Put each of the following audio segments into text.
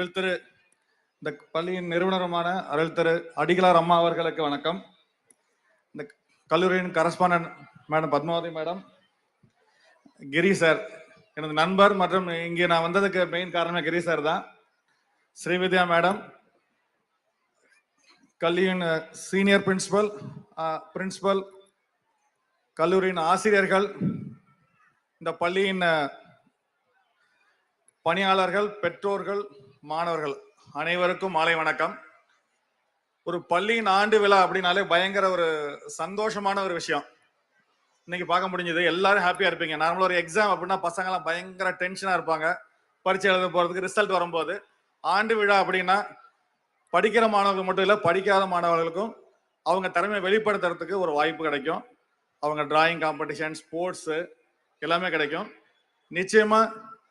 அருள் திரு இந்த பள்ளியின் நிறுவனருமான அருள் திரு அடிகளார் அம்மா அவர்களுக்கு வணக்கம். இந்த கல்லூரியின் கரஸ்பாண்டன்ட் மேடம் பத்மாவதி மேடம், கிரி சார் எனது நண்பர் மற்றும் இங்கே நான் வந்ததுக்கு மெயின் காரணமே கிரி சார் தான். ஸ்ரீவித்யா மேடம், கல்வியின் சீனியர் பிரின்சிபல், கல்லூரியின் ஆசிரியர்கள், இந்த பள்ளியின் பணியாளர்கள், பெற்றோர்கள், மாணவர்கள் அனைவருக்கும் மாலை வணக்கம். ஒரு பள்ளியின் ஆண்டு விழா அப்படின்னாலே பயங்கர ஒரு சந்தோஷமான ஒரு விஷயம். இன்னைக்கு பார்க்க முடிஞ்சது. எல்லாரும் ஹாப்பியா இருப்பீங்க. நார்மலா ஒரு எக்ஸாம் அப்படின்னா பசங்க எல்லாம் பயங்கர டென்ஷனா இருப்பாங்க. பரீட்சை எழுத போறதுக்கு, ரிசல்ட் வரும்போது. ஆண்டு விழா அப்படின்னா படிக்கிற மாணவர்கள் மட்டும் இல்ல, படிக்காத மாணவர்களுக்கும் அவங்க திறமையை வெளிப்படுத்துறதுக்கு ஒரு வாய்ப்பு கிடைக்கும். அவங்க டிராயிங் காம்படிஷன், ஸ்போர்ட்ஸ் எல்லாமே கிடைக்கும். நிச்சயமா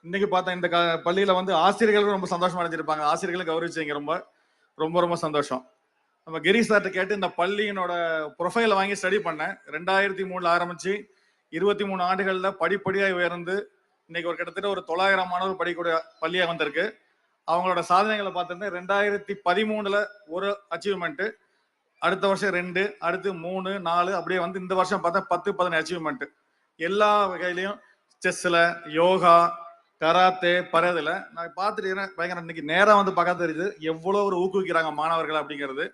இன்னைக்கு பார்த்தா இந்த பள்ளியில வந்து ஆசிரியர்களும் ரொம்ப சந்தோஷமா அடைஞ்சிருப்பாங்க. ஆசிரியர்களும் கௌரவிச்சீங்க. ரொம்ப ரொம்ப ரொம்ப சந்தோஷம். நம்ம கிரி சார்ட்ட கேட்டு இந்த பள்ளியினோட ப்ரொஃபைலை வாங்கி ஸ்டடி பண்ணேன். 2003 ஆரம்பிச்சு 23 ஆண்டுகள்ல படிப்படியாக உயர்ந்து இன்னைக்கு ஒரு கிட்டத்தட்ட ஒரு 900 மாணவர்கள் படிக்கக்கூடிய பள்ளியாக வந்திருக்கு. அவங்களோட சாதனைகளை பார்த்துட்டு 2013 ஒரு அச்சீவ்மெண்ட், அடுத்த வருஷம் 2, அடுத்து 3, 4 அப்படியே வந்து இந்த வருஷம் பார்த்தா 10, 15 அச்சீவ்மெண்ட். எல்லா வகையிலையும் செஸ்ல, யோகா, கராத்தே, பரேதுல நான் பார்த்துட்டு பயங்கர இன்னைக்கு நேரம் வந்து பார்க்க தெரியுது எவ்வளவு ஒரு ஊக்குவிக்கிறாங்க மாணவர்கள் அப்படிங்கிறது.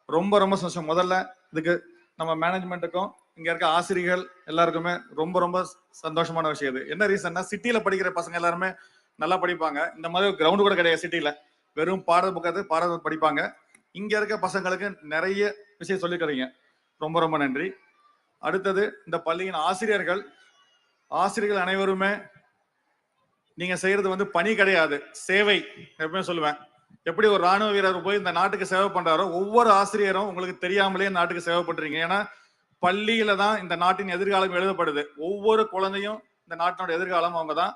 ரொம்ப ரொம்ப சந்தோஷம். முதல்ல இதுக்கு நம்ம மேனேஜ்மெண்ட்டுக்கும் இங்க இருக்க ஆசிரியர்கள் எல்லாருக்குமே ரொம்ப ரொம்ப சந்தோஷமான விஷயம். இது என்ன ரீசன்னா, சிட்டியில படிக்கிற பசங்க எல்லாருமே நல்லா படிப்பாங்க. இந்த மாதிரி கிரவுண்ட் கூட கிடையாது சிட்டியில. வெறும் பாடம் படிப்பாங்க. இங்க இருக்க பசங்களுக்கு நிறைய விஷயம் சொல்லி தரீங்க. ரொம்ப ரொம்ப நன்றி. அடுத்தது இந்த பள்ளியின் ஆசிரியர்கள் அனைவருமே நீங்க செய்யறது வந்து பணி கிடையாது, சேவை. எப்பவுமே சொல்லுவேன், எப்படி ஒரு ராணுவ வீரர் போய் இந்த நாட்டுக்கு சேவை பண்றாரோ, ஒவ்வொரு ஆசிரியரும் உங்களுக்கு தெரியாமலே நாட்டுக்கு சேவை பண்றீங்க. ஏன்னா பள்ளியில தான் இந்த நாட்டின் எதிர்காலம் எழுதப்படுது. ஒவ்வொரு குழந்தையும் இந்த நாட்டினோட எதிர்காலம் அவங்க தான்.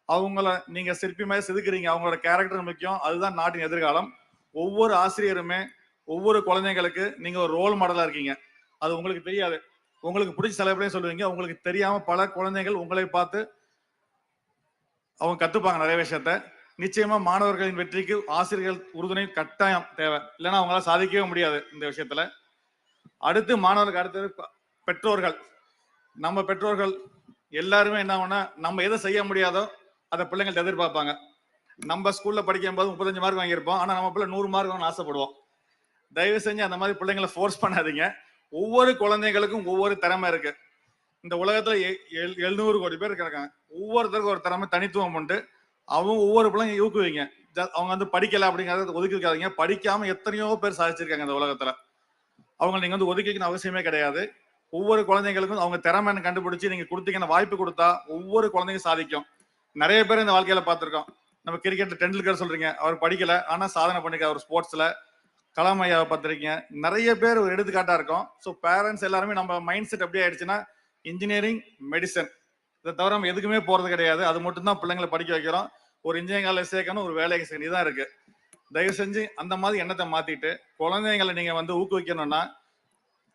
அவங்கள நீங்க சிற்பி மாதிரி செதுக்குறீங்க. அவங்களோட கேரக்டர் முக்கியம். அதுதான் நாட்டின் எதிர்காலம். ஒவ்வொரு ஆசிரியருமே ஒவ்வொரு குழந்தைங்களுக்கு நீங்க ஒரு ரோல் மாடலா இருக்கீங்க. அது உங்களுக்கு தெரியாது. உங்களுக்கு பிடிச்ச சில பேரையும் சொல்லுவீங்க. உங்களுக்கு தெரியாம பல குழந்தைகள் உங்களை பார்த்து அவங்க கத்துப்பாங்க நிறைய விஷயத்த. நிச்சயமா மாணவர்களின் வெற்றிக்கு ஆசிரியர்கள் உறுதுணை கட்டாயம் தேவை. இல்லைன்னா அவங்களால சாதிக்கவே முடியாது இந்த விஷயத்துல. அடுத்து மாணவர்களுக்கு அடுத்தது பெற்றோர்கள். நம்ம பெற்றோர்கள் எல்லாருமே என்ன ஆகும்னா, நம்ம எதை செய்ய முடியாதோ அதை பிள்ளைங்கள்ட்ட எதிர்பார்ப்பாங்க. நம்ம ஸ்கூல்ல படிக்கும் போது 35 மார்க் வாங்கியிருப்போம். ஆனா நம்ம பிள்ளை 100 மார்க் வாங்கணும்னு ஆசைப்படுவோம். தயவு செஞ்சு அந்த மாதிரி பிள்ளைங்களை ஃபோர்ஸ் பண்ணாதீங்க. ஒவ்வொரு குழந்தைகளுக்கும் ஒவ்வொரு திறமை இருக்கு. இந்த உலகத்துல 700 கோடி பேர் இருக்காங்க. ஒவ்வொருத்தருக்கும் ஒரு திறமை, தனித்துவம் உண்டு. அவங்க ஒவ்வொரு பிள்ளைங்க ஊக்குவிங்க. அவங்க வந்து படிக்கல அப்படிங்கறத ஒதுக்கி வைக்காதீங்க. படிக்காம எத்தனையோ பேர் சாதிச்சிருக்காங்க இந்த உலகத்துல. அவங்க நீங்க வந்து ஒதுக்கிக்கணும் அவசியமே கிடையாது. ஒவ்வொரு குழந்தைங்களுக்கும் அவங்க திறமைன்னு கண்டுபிடிச்சு நீங்க கொடுத்தீங்கன்னா, வாய்ப்பு கொடுத்தா ஒவ்வொரு குழந்தைங்க சாதிக்கும். நிறைய பேர் இந்த வாழ்க்கையில பார்த்திருக்கோம். நம்ம கிரிக்கெட்ல டெண்டுல்கர் சொல்றீங்க, அவர் படிக்கல ஆனா சாதனை பண்ணிருக்காரு ஒரு ஸ்போர்ட்ஸ்ல. கலாம் ஐயாவை பார்த்திருக்கீங்க. நிறைய பேர் ஒரு எடுத்துக்காட்டா இருக்கும். ஸோ பேரண்ட்ஸ் எல்லாருமே நம்ம மைண்ட் செட் எப்படி ஆயிடுச்சுன்னா, இன்ஜினியரிங், மெடிசன் இதை தவிர நம்ம எதுக்குமே போறது கிடையாது. அது மட்டும் தான் பிள்ளைங்களை படிக்க வைக்கிறோம். ஒரு இன்ஜினியரிங் காலேஜ் சேர்க்கணும், ஒரு வேலைக்கு சேர்க்கணும், இதுதான் இருக்கு. தயவு செஞ்சு அந்த மாதிரி எண்ணத்தை மாத்திட்டு குழந்தைங்களை நீங்க வந்து ஊக்குவிக்கணும்னா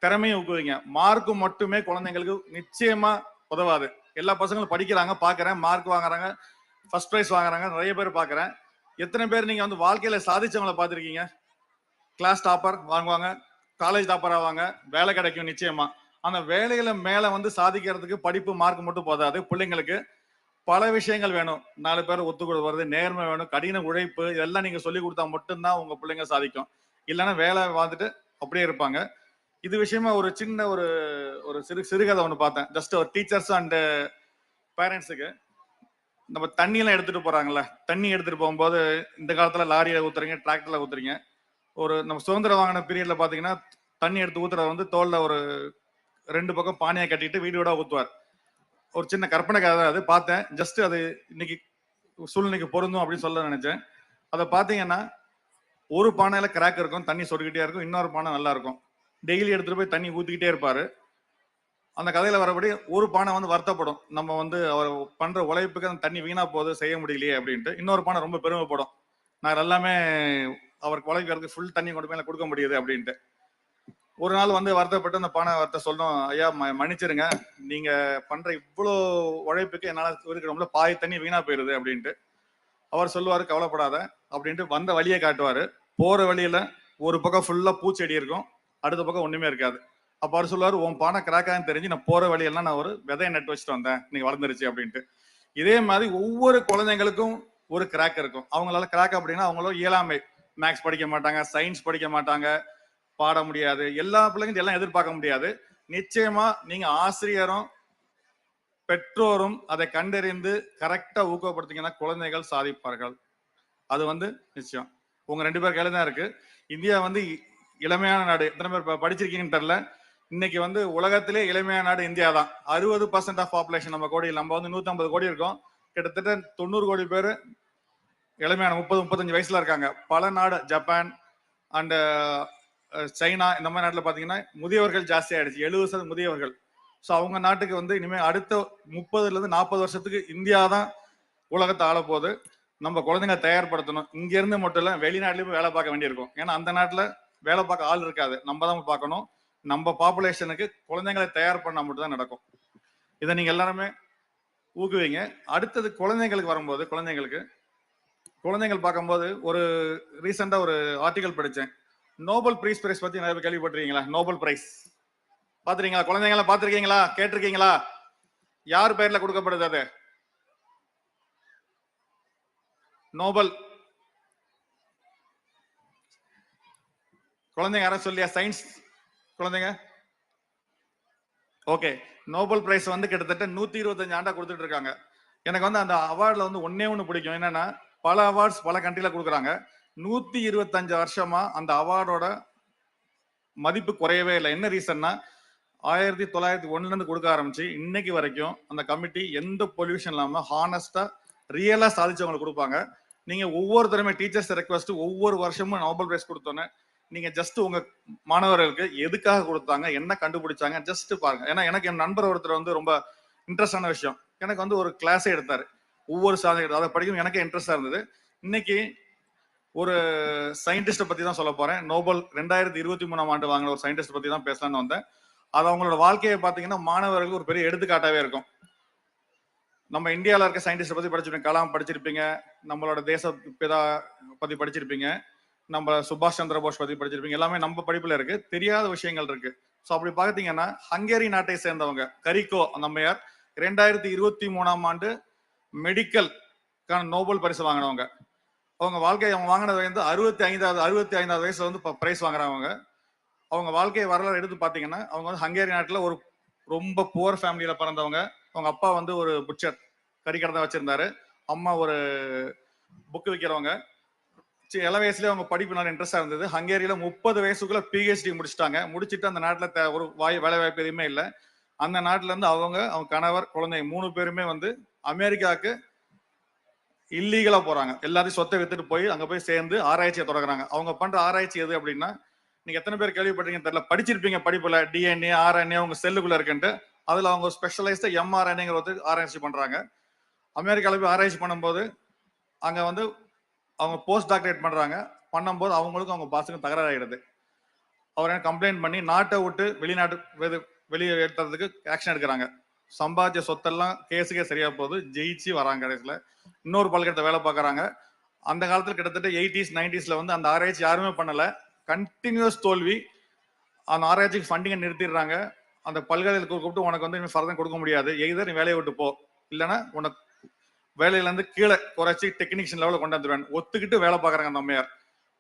திறமையை ஊக்குவிங்க. மார்க்கு மட்டுமே குழந்தைங்களுக்கு நிச்சயமா உதவாது. எல்லா பசங்களும் படிக்கிறாங்க, பாக்குறேன், மார்க் வாங்குறாங்க, ஃபர்ஸ்ட் பிரைஸ் வாங்குறாங்க, நிறைய பேர் பாக்குறேன். எத்தனை பேர் நீங்க வந்து வாழ்க்கையில சாதிச்சவங்களை பார்த்திருக்கீங்க? கிளாஸ் டாப்பர் வாங்குவாங்க, காலேஜ் டாப்பர் ஆவாங்க, வேலை கிடைக்கும் நிச்சயமா. அந்த வேலைகளை மேல வந்து சாதிக்கிறதுக்கு படிப்பு மார்க் மட்டும் போதாது. பிள்ளைங்களுக்கு பல விஷயங்கள் வேணும். 4 பேர் ஒத்துக்கூட வருது, நேர்மை வேணும், கடின உழைப்பு, இதெல்லாம் நீங்க சொல்லி கொடுத்தா மட்டும்தான் உங்க பிள்ளைங்க சாதிக்கும். இல்லைன்னா வேலை வாழ்ந்துட்டு அப்படியே இருப்பாங்க. இது விஷயமா ஒரு சின்ன ஒரு சிறுகதை ஒன்று பார்த்தேன். ஜஸ்ட் ஒரு டீச்சர்ஸ் அண்ட் பேரண்ட்ஸுக்கு. நம்ம தண்ணி எல்லாம் எடுத்துட்டு போறாங்கல்ல, தண்ணி எடுத்துட்டு போகும்போது இந்த காலத்துல லாரியில ஊத்துறீங்க, டிராக்டர்ல ஊத்துறீங்க. ஒரு நம்ம சுதந்திரம் வாங்கின பீரியட்ல பாத்தீங்கன்னா தண்ணி எடுத்து ஊத்துறத வந்து தோல்ல ஒரு 2 பக்கம் பானையை கட்டிட்டு வீடியோட ஊத்துவார். ஒரு சின்ன கற்பனை கதை அது பார்த்தேன். ஜஸ்ட் அது இன்னைக்கு சூழ்நிலைக்கு பொருந்தும் அப்படின்னு சொல்ல நினைச்சேன். அதை பாத்தீங்கன்னா ஒரு பானையில கிராக் இருக்கும், தண்ணி சொருக்கிட்டே இருக்கும். இன்னொரு பானை நல்லா இருக்கும். டெய்லி எடுத்துட்டு போய் தண்ணி ஊத்திக்கிட்டே இருப்பாரு. அந்த கதையில வரபடி ஒரு பானை வந்து வருத்தப்படும், நம்ம வந்து அவர் பண்ற உழைப்புக்கு அந்த தண்ணி வீணா போகுது, செய்ய முடியலையே அப்படின்ட்டு. இன்னொரு பானை ரொம்ப பெருமைப்படும், நான் எல்லாமே அவருக்கு உழைக்கிறதுக்கு ஃபுல் தண்ணி கொண்டு போய் கொடுக்க முடியுது அப்படின்ட்டு. ஒரு நாள் வந்து வருத்தப்பட்டு அந்த பானை வார்த்தை சொல்லும், ஐயா மன்னிச்சிருங்க, நீங்க பண்ற இவ்வளோ உழைப்புக்கு என்னால இருக்கிற பாதி தண்ணி வீணா போயிருது அப்படின்ட்டு. அவர் சொல்லுவாரு கவலைப்படாத அப்படின்ட்டு வந்த வழியை காட்டுவாரு. போற வழியில ஒரு பக்கம் ஃபுல்லா பூச்செடி இருக்கும், அடுத்த பக்கம் ஒண்ணுமே இருக்காது. அப்ப அவர் சொல்லுவாரு உன் பானை கிராக்கான்னு தெரிஞ்சு நான் போற வழியெல்லாம் நான் ஒரு விதையை நட்டு வச்சுட்டு வந்தேன், நீங்க வளர்ந்துருச்சு அப்படின்ட்டு. இதே மாதிரி ஒவ்வொரு குழந்தைங்களுக்கும் ஒரு கிராக் இருக்கும். அவங்களால கிராக் அப்படின்னா அவங்களோட இயலாமை, மேக்ஸ் படிக்க மாட்டாங்க, சயின்ஸ் படிக்க மாட்டாங்க, பாட முடியாது, எல்லா பிள்ளைங்களும் எல்லாம் எதிர்பார்க்க முடியாது. நிச்சயமா நீங்க ஆசிரியரும் பெற்றோரும் அதை கண்டறிந்து கரெக்டா ஊக்கப்படுத்திங்கன்னா குழந்தைகள் சாதிப்பார்கள். அது வந்து நிச்சயம். உங்க 2 பேர் கையில தான் இருக்கு. இந்தியா வந்து இளமையான நாடு. எத்தனை பேர் படிச்சிருக்கீங்கன்னு தெரியல. இன்னைக்கு வந்து உலகத்திலே இளமையான நாடு இந்தியா தான். 60% ஆஃப் பாப்புலேஷன் நம்ம கோடியில். நம்ம வந்து 150 கோடி இருக்கோம். கிட்டத்தட்ட 90 கோடி பேர் இளமையான 30-35 வயசுல இருக்காங்க. பல நாடு ஜப்பான் அண்ட் சைனா இந்த மாதிரி நாட்டில் பார்த்தீங்கன்னா முதியவர்கள் ஜாஸ்தி ஆயிடுச்சு. 70% முதியவர்கள். ஸோ அவங்க நாட்டுக்கு வந்து இனிமேல் அடுத்த 30 40 வருஷத்துக்கு இந்தியா தான் உலகத்தை ஆள போகுது. நம்ம குழந்தைங்க தயார்படுத்தணும். இங்க இருந்து மட்டும் இல்ல, வெளிநாட்டிலயும் வேலை பார்க்க வேண்டியிருக்கும். ஏன்னா அந்த நாட்டுல வேலை பார்க்க ஆள் இருக்காது, நம்ம தான் பார்க்கணும். நம்ம பாப்புலேஷனுக்கு குழந்தைங்களை தயார் பண்ணா மட்டும் தான் நடக்கும். இதை நீங்க எல்லாருமே ஊக்குவீங்க. அடுத்தது குழந்தைங்களுக்கு வரும்போது, குழந்தைகள் பார்க்கும்போது ஒரு ரீசெண்டா ஒரு ஆர்டிகல் படிச்சேன். நோபல் பிரைஸ் பத்தி நிறைய பேர் கேள்விப்பட்டிருக்கீங்களா? நோபல் பிரைஸ் பாத்துறீங்களா? குழந்தைங்கள பாத்திருக்கீங்களா? கேட்டிருக்கீங்களா? யார் பேர்ல கொடுக்கப்படுது அது? நோபல். குழந்தைங்க யாரும் சொல்லியா? சயின்ஸ் குழந்தைங்க. ஓகே, நோபல் பிரைஸ் வந்து கிட்டத்தட்ட 125 ஆண்டா கொடுத்துட்டு இருக்காங்க. எனக்கு வந்து அந்த அவார்ட்ல வந்து ஒன்னே ஒண்ணு பிடிக்கும். என்னன்னா பல அவார்ட்ஸ் பல கண்ட்ரில கொடுக்குறாங்க. 125 வருஷமா அந்த அவார்டோட மதிப்பு குறையவே இல்லை. என்ன ரீசன்னா 1901 இருந்து கொடுக்க ஆரம்பிச்சு இன்னைக்கு வரைக்கும் அந்த கமிட்டி எந்த பொல்யூஷன் இல்லாம ஹானஸ்டா ரியலா சாதிச்சவங்களுக்கு கொடுப்பாங்க. நீங்க ஒவ்வொருத்தருமே டீச்சர்ஸ் ரெக்வஸ்ட் ஒவ்வொரு வருஷமும் நோபல் பிரைஸ் கொடுத்தோன்னே நீங்க ஜஸ்ட் உங்க மாணவர்களுக்கு எதுக்காக கொடுத்தாங்க, என்ன கண்டுபிடிச்சாங்க ஜஸ்ட் பாருங்க. ஏன்னா எனக்கு என் நண்பர் ஒருத்தர் வந்து ரொம்ப இன்ட்ரெஸ்டான விஷயம், எனக்கு வந்து ஒரு கிளாஸே எடுத்தாரு. ஒவ்வொரு சாதனை அதை படிக்கும் எனக்கே இன்ட்ரெஸ்டா இருந்தது. இன்னைக்கு ஒரு சயின்டிஸ்ட பத்தி தான் சொல்ல போறேன். நோபல் 2023 ஆண்டு வாங்கின ஒரு சயின்டிஸ்ட் பத்தி தான் பேசலாம்னு வந்தேன். அது அவங்களோட வாழ்க்கையை பார்த்தீங்கன்னா மாணவர்களுக்கு ஒரு பெரிய எடுத்துக்காட்டாவே இருக்கும். நம்ம இந்தியாவில் இருக்க சயின்டிஸ்ட் பத்தி படிச்சிருப்பீங்க, கலாம் படிச்சிருப்பீங்க, நம்மளோட தேச பிதா பத்தி படிச்சிருப்பீங்க, நம்ம சுபாஷ் சந்திர போஸ் பத்தி படிச்சிருப்பீங்க. எல்லாமே நம்ம படிப்புல இருக்கு, தெரியாத விஷயங்கள் இருக்கு. ஸோ அப்படி பார்த்தீங்கன்னா ஹங்கேரி நாட்டை சேர்ந்தவங்க கரிகோ நம்மையார் 2023 ஆண்டு மெடிக்கல் நோபல் பரிசு வாங்கினவங்க. அவங்க வாழ்க்கையை அவங்க வாங்கினது வந்து 65வது வயசுல வந்து பிரைஸ் வாங்குறவங்க. அவங்க வாழ்க்கையை வரலாறு எடுத்து பார்த்தீங்கன்னா அவங்க வந்து ஹங்கேரி நாட்டில் ஒரு ரொம்ப புவர் ஃபேமிலியில பிறந்தவங்க. அவங்க அப்பா வந்து ஒரு புட்சர், கறிக்கடை தான் வச்சிருந்தாரு. அம்மா ஒரு புக்கு விற்கிறவங்க. இள வயசுலேயே அவங்க படிப்பு நல்ல இன்ட்ரெஸ்டா இருந்தது. ஹங்கேரியில 30 வயசுக்குள்ள PhD முடிச்சிட்டாங்க. முடிச்சுட்டு அந்த நாட்டில் ஒரு வேலை வாய்ப்பு எதுவுமே இல்லை. அந்த நாட்டில இருந்து அவங்க கணவர் குழந்தை 3 பேருமே வந்து அமெரிக்காவுக்கு இல்லீகலா போறாங்க. எல்லாத்தையும் சொத்தை வித்துட்டு போய் அங்க போய் சேர்ந்து ஆராய்ச்சியை தொடங்குறாங்க. அவங்க பண்ற ஆராய்ச்சி எது அப்படின்னா, நீங்க எத்தனை பேர் கேள்விப்பட்டீங்கன்னு தெரியல, படிச்சிருப்பீங்க படிப்புல DNA RNA உங்க செல்லுக்குள்ள இருக்குன்ட்டு. அதுல அவங்க ஸ்பெஷலைஸ்டா mRNAங்கிற ஒரு ஆராய்ச்சி பண்றாங்க. அமெரிக்கால போய் ஆராய்ச்சி பண்ணும்போது அங்க வந்து அவங்க போஸ்ட் டாக்டரேட் பண்றாங்க. பண்ணும்போது அவங்களுக்கும் அவங்க பாஸுக்கும் தகராறு ஆயிடுது. அவர் கம்ப்ளைண்ட் பண்ணி நாட்டை விட்டு வெளியே ஏற்றுறதுக்கு ஆக்ஷன் எடுக்கிறாங்க. சம்பாதிச்ச சொத்தெல்லாம் கேஸுக்கே சரியா போகுது, ஜெயிச்சு வராங்க. கடைசியில இன்னொரு பல்கலைக்கழகத்தை வேலை பார்க்கறாங்க. அந்த காலத்துல கிட்டத்தட்ட 80s 90s வந்து அந்த ஆராய்ச்சி யாருமே பண்ணல, கண்டினியூஸ் தோல்வி. அந்த ஆராய்ச்சிக்கு ஃபண்டிங்கை நிறுத்திடுறாங்க. அந்த பல்கலைக்கழகத்தை கூப்பிட்டு உனக்கு வந்து ஃபர்தர் கொடுக்க முடியாது, எய்தர் நீ வேலையை விட்டு போ, இல்லைன்னா உனக்கு வேலையில இருந்து கீழே குறைச்சி டெக்னீஷியன் லெவலில் கொண்டு வந்துடுவேன் ஒத்துக்கிட்டு வேலை பார்க்கறாங்க. அந்த அம்மையார்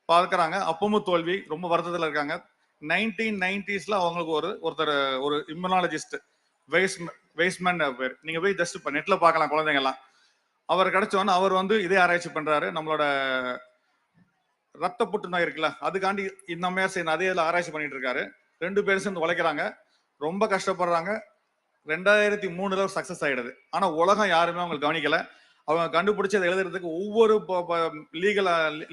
பார்க்கறாங்க, அப்பவும் தோல்வி, ரொம்ப வருத்தத்துல இருக்காங்க. 1990s அவங்களுக்கு ஒருத்தர் ஒரு இம்யூனாலஜிஸ்ட் வெய்ஸ்மேன் பேர், நீங்க போய் ஜஸ்ட் நெட்ல பார்க்கலாம் குழந்தைங்க எல்லாம். அவர் கிடைச்சோன்னு அவர் வந்து இதே ஆராய்ச்சி பண்றாரு. நம்மளோட ரத்த புற்றுநோய் இருக்குல்ல, அதுக்காண்டி இந்த அம்மையார் சேர்ந்து அதே ஆராய்ச்சி பண்ணிட்டு இருக்காரு. 2 பேரும் சேர்ந்து உழைக்கிறாங்க, ரொம்ப கஷ்டப்படுறாங்க. 2003 சக்சஸ் ஆயிடுது. ஆனா உலகம் யாருமே அவங்க கவனிக்கல. அவங்க கண்டுபிடிச்சதை எழுதுறதுக்கு ஒவ்வொரு லீகல்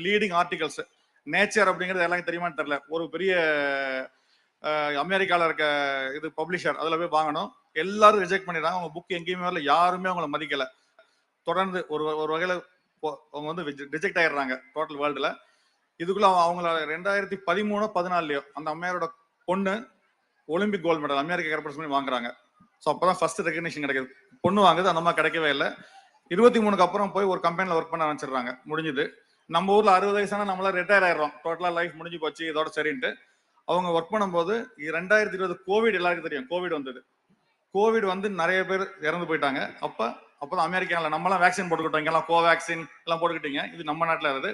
லீடிங் ஆர்டிகல்ஸ், நேச்சர் அப்படிங்கிறது எல்லாரும் தெரியுமான்னு தெரியல, ஒரு பெரிய அமெரிக்கால இருக்க இது பப்ளிஷர், அதுல போய் வாங்கணும். எல்லாரும் ரிஜெக்ட் பண்ணிடுறாங்க. அவங்க புக் எங்கேயுமே வரல, யாருமே அவங்கள மதிக்கல. தொடர்ந்து ஒரு வகையில அவங்க வந்து ரிஜெக்ட் ஆயிடுறாங்க டோட்டல் வேர்ல்டுல. இதுக்குள்ள அவங்கள 2013-14 அந்த அம்மையாரோட பொண்ணு Olympic gold medal America represent பண்ணி வாங்குறாங்க. ஸோ அப்பதான் ஃபர்ஸ்ட் ரெகக்னிஷன் கிடைக்குது. பொண்ணு வாங்குது, அந்த மாதிரி கிடைக்கவே இல்லை. 23க்கு அப்புறம் போய் ஒரு கம்பெனில ஒர்க் பண்ண ஆரம்பிச்சிடுறாங்க. முடிஞ்சது. நம்ம ஊர்ல 60 வயசானா நம்மள ரிட்டையர் ஆயிடுறோம். டோட்டலா லைஃப் முடிஞ்சு போச்சு, இதோட சரின்ட்டு. அவங்க ஒர்க் பண்ணும்போது 2020 கோவிட் எல்லாருக்கும் தெரியும். கோவிட் வந்தது. கோவிட் வந்து நிறைய பேர் இறந்து போயிட்டாங்க. அப்பதான் அமெரிக்கால நம்மலாம் வேக்சின் போட்டுக்கிட்டோம். இங்கெல்லாம் கோவேக்சின் எல்லாம் போட்டுக்கிட்டீங்க. இது நம்ம நாட்டுல இருக்குது.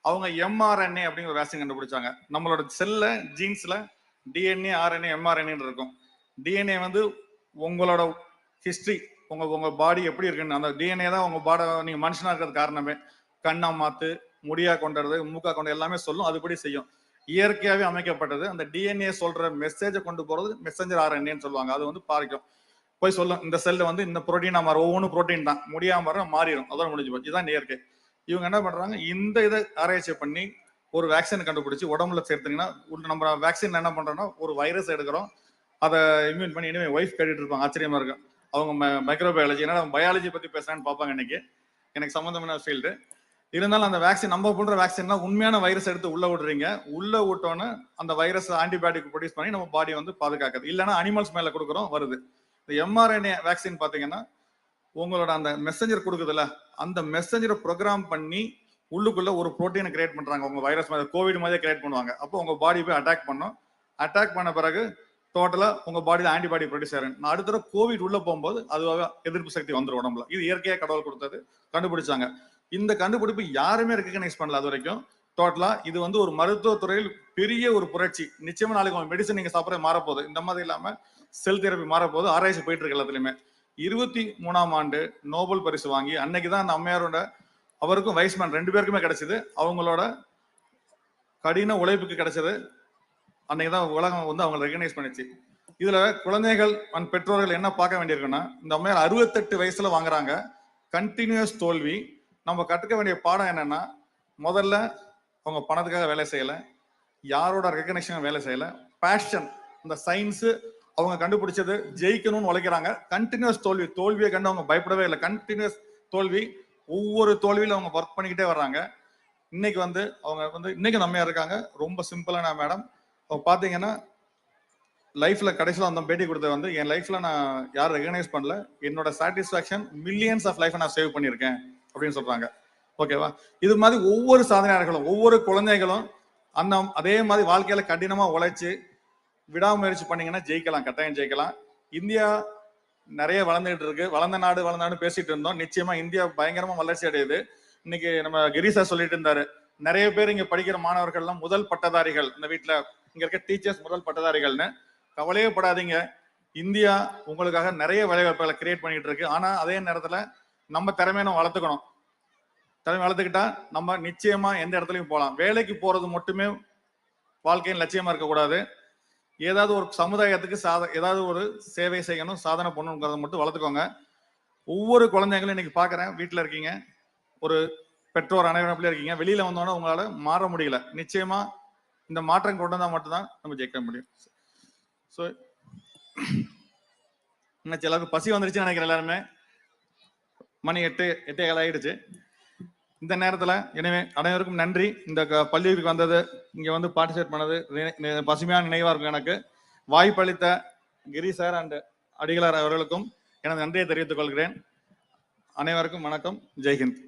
அவங்க mRNA அப்படிங்கிற ஒரு வேக்சின் கண்டுபிடிச்சாங்க. நம்மளோட செல்ல ஜீன்ஸ்ல டிஎன்ஏ, ஆர்என்ஏ, mRNA இருக்கும். டிஎன்ஏ வந்து உங்களோட ஹிஸ்டரி, உங்க பாடி எப்படி இருக்குன்னு, அந்த டிஎன்ஏ தான் உங்க பாடி நீங்க மனுஷனா இருக்கிறது காரணமே. கண்ணா மாத்து, முடியா கொண்டது, மூக்கா கொண்டு எல்லாமே சொல்லும், அதுபடி செய்யும். இயற்கையாவே அமைக்கப்பட்டது. அந்த டிஎன்ஏ சொல்ற மெசேஜை கொண்டு போறது மெசஞ்சர் ஆர்என்ஏன்னு சொல்லுவாங்க. அது வந்து பாதிக்கும், போய் சொல்லும் இந்த செல்ல வந்து இந்த புரோட்டீனா மாறும். ஒவ்வொன்றும் புரோட்டீன் தான், முடியாம மாறிடும். அதான் முடிஞ்சு போச்சு. இதுதான் இயற்கை. இவங்க என்ன பண்றாங்க, இந்த இதை ஆராய்ச்சி பண்ணி ஒரு வேக்சின் கண்டுபிடிச்சு உடம்புல சேர்த்தீங்கன்னா, நம்ம வேக்சின் என்ன பண்றோம்னா ஒரு வைரஸ் எடுக்கிறோம், அதை இம்யூன் பண்ணி. இனிமே ஒய்ஃப் கேட்டுட்டு இருப்பாங்க, ஆச்சரியமா இருக்கும். அவங்க மைக்ரோபயாலஜி, ஏன்னா பயாலஜி பத்தி பேசுறான்னு பார்ப்பாங்க. இன்னைக்கு எனக்கு சம்பந்தமான ஃபீல்டு இருந்தாலும் அந்த வேக்சின், நம்ம பண்ற வேக்சின்லாம் உண்மையான வைரஸ் எடுத்து உள்ள விடுறீங்க. உள்ள விட்டோன்னு அந்த வைரஸ் ஆன்டிபயோட்டிக் ப்ரொடியூஸ் பண்ணி நம்ம பாடி வந்து பாதுகாக்குது. இல்லைன்னா அனிமல்ஸ் மேல கொடுக்குறோம், வருது. இந்த mRNA வேக்சின் பாத்தீங்கன்னா உங்களோட அந்த மெசஞ்சர் கொடுக்குதுல்ல, அந்த மெசஞ்சரை ப்ரோக்ராம் பண்ணி உள்ளுக்குள்ள ஒரு புரோட்டீனை கிரியேட் பண்றாங்க. உங்க வைரஸ் மாதிரி கோவிட் மாதிரி கிரியேட் பண்ணுவாங்க. அப்போ உங்க பாடி போய் அட்டாக் பண்ணும். அட்டாக் பண்ண பிறகு டோட்டலா உங்க பாடியில ஆன்டிபாடி ப்ரொடியூஸ் ஆகும். நான் அடுத்த தடவை கோவிட் உள்ள போகும்போது அதுவாக எதிர்ப்பு சக்தி வந்துடும் உடம்புல. இது இயற்கையா கடவுள் கொடுத்தது, கண்டுபிடிச்சாங்க. இந்த கண்டுபிடிப்பு யாருமே ரெகனைஸ் பண்ணல அது வரைக்கும். டோட்டலா இது வந்து ஒரு மருத்துவத்துறையில் பெரிய ஒரு புரட்சி. நிச்சயமா நாளைக்கு மெடிசன் நீங்க சாப்பிட மாறப்போகுது. இந்த மாதிரி இல்லாம செல் தெரப்பி மாறப்போகுது. ஆராய்ச்சி போயிட்டு இருக்கு எல்லாத்துலயுமே. 23ஆம் ஆண்டு நோபல் பரிசு வாங்கி அன்னைக்குதான் அந்த அம்மையாரோட, அவருக்கும் வைஸ்மேன் 2 பேருக்குமே கிடைச்சது. அவங்களோட கடின உழைப்புக்கு கிடைச்சது. அன்னைக்குதான் உலகம் வந்து அவங்க ரெகனைஸ் பண்ணிச்சு. இதுல குழந்தைகள் பெற்றோர்கள் என்ன பார்க்க வேண்டியிருக்குன்னா, இந்த அம்மையார் 68 வயசுல வாங்குறாங்க. கண்டினியூஸ் தோல்வி. நம்ம கற்றுக்க வேண்டிய பாடம் என்னன்னா, முதல்ல அவங்க பணத்துக்காக வேலை செய்யல, யாரோட ரெகக்னேஷன் வேலை செய்யல, பேஷன், இந்த சயின்ஸ் அவங்க கண்டுபிடிச்சது ஜெயிக்கணும்னு உழைக்கிறாங்க. கண்டினியூஸ் தோல்வி, தோல்வியை கண்டு அவங்க பயப்படவே இல்லை. கண்டினியூஸ் தோல்வி, ஒவ்வொரு தோல்வியில அவங்க ஒர்க் பண்ணிக்கிட்டே வர்றாங்க. இன்னைக்கு வந்து அவங்க வந்து இன்னைக்கு நம்மையா இருக்காங்க. ரொம்ப சிம்பிளான மேடம். அவங்க பாத்தீங்கன்னா லைஃப்ல கடைசியில் அந்த பேட்டி கொடுத்தது வந்து, என் லைஃப்ல நான் யாரும் ரெகனைஸ் பண்ணல, என்னோட சாட்டிஸ்பாக்சன் மில்லியன்ஸ் ஆஃப் லைஃப் நான் சேவ் பண்ணியிருக்கேன் அப்படின்னு சொல்றாங்க. ஓகேவா? இது மாதிரி ஒவ்வொரு சாதனையாளர்களும், ஒவ்வொரு குழந்தைகளும் அந்த அதே மாதிரி வாழ்க்கையில கடினமா உழைச்சு விடாமுயற்சி பண்ணீங்கன்னா ஜெயிக்கலாம், கட்டாயம் ஜெயிக்கலாம். இந்தியா நிறைய வளர்ந்துகிட்டு இருக்கு. வளர்ந்த நாடு பேசிட்டு இருந்தோம். நிச்சயமா இந்தியா பயங்கரமா வளர்ச்சி அடையுது. இன்னைக்கு நம்ம கிரீஷா சொல்லிட்டு இருந்தாரு, நிறைய பேர் இங்க படிக்கிற மாணவர்கள்லாம் முதல் பட்டதாரிகள், இந்த வீட்டுல இங்க இருக்க டீச்சர்ஸ் முதல் பட்டதாரிகள்னு. கவலையே படாதீங்க, இந்தியா உங்களுக்காக நிறைய வேலைவாய்ப்புகளை கிரியேட் பண்ணிட்டு இருக்கு. ஆனா அதே நேரத்துல நம்ம திறமையை நம்ம வளர்த்துக்கணும். திறமை வளர்த்துக்கிட்டா நம்ம நிச்சயமா எந்த இடத்துலயும் போகலாம். வேலைக்கு போறது மட்டுமே வாழ்க்கையின் லட்சியமா இருக்கக்கூடாது. ஏதாவது ஒரு சமுதாயத்துக்கு ஏதாவது ஒரு சேவை செய்யணும், சாதனை பண்ணணுங்கிறத மட்டும் வளர்த்துக்கோங்க. ஒவ்வொரு குழந்தைங்களும் இன்னைக்கு பாக்குறேன், வீட்டுல இருக்கீங்க, ஒரு பெற்றோர் அனைவரும் இருக்கீங்க, வெளியில வந்தோன்னா உங்களால மாற முடியல. நிச்சயமா இந்த மாற்றம் கொண்டு வந்தா மட்டும்தான் நம்ம ஜெயிக்க முடியும். ஸோ இன்னைக்கு எல்லாருக்கும் பசி வந்துருச்சுன்னு நினைக்கிறேன். எல்லாருமே மணி 8:15 ஆயிடுச்சு. இந்த நேரத்துல எனவே அனைவருக்கும் நன்றி. இந்த பள்ளிக்கு வந்தது, இங்க வந்து பார்ட்டிசிபேட் பண்ணது பசுமையான நினைவா இருக்கும். எனக்கு வாய்ப்பளித்த கிரி சார் அண்ட் அடிகளார் அவர்களுக்கும் எனது நன்றியை தெரிவித்துக் கொள்கிறேன். அனைவருக்கும் வணக்கம். ஜெய்ஹிந்த்.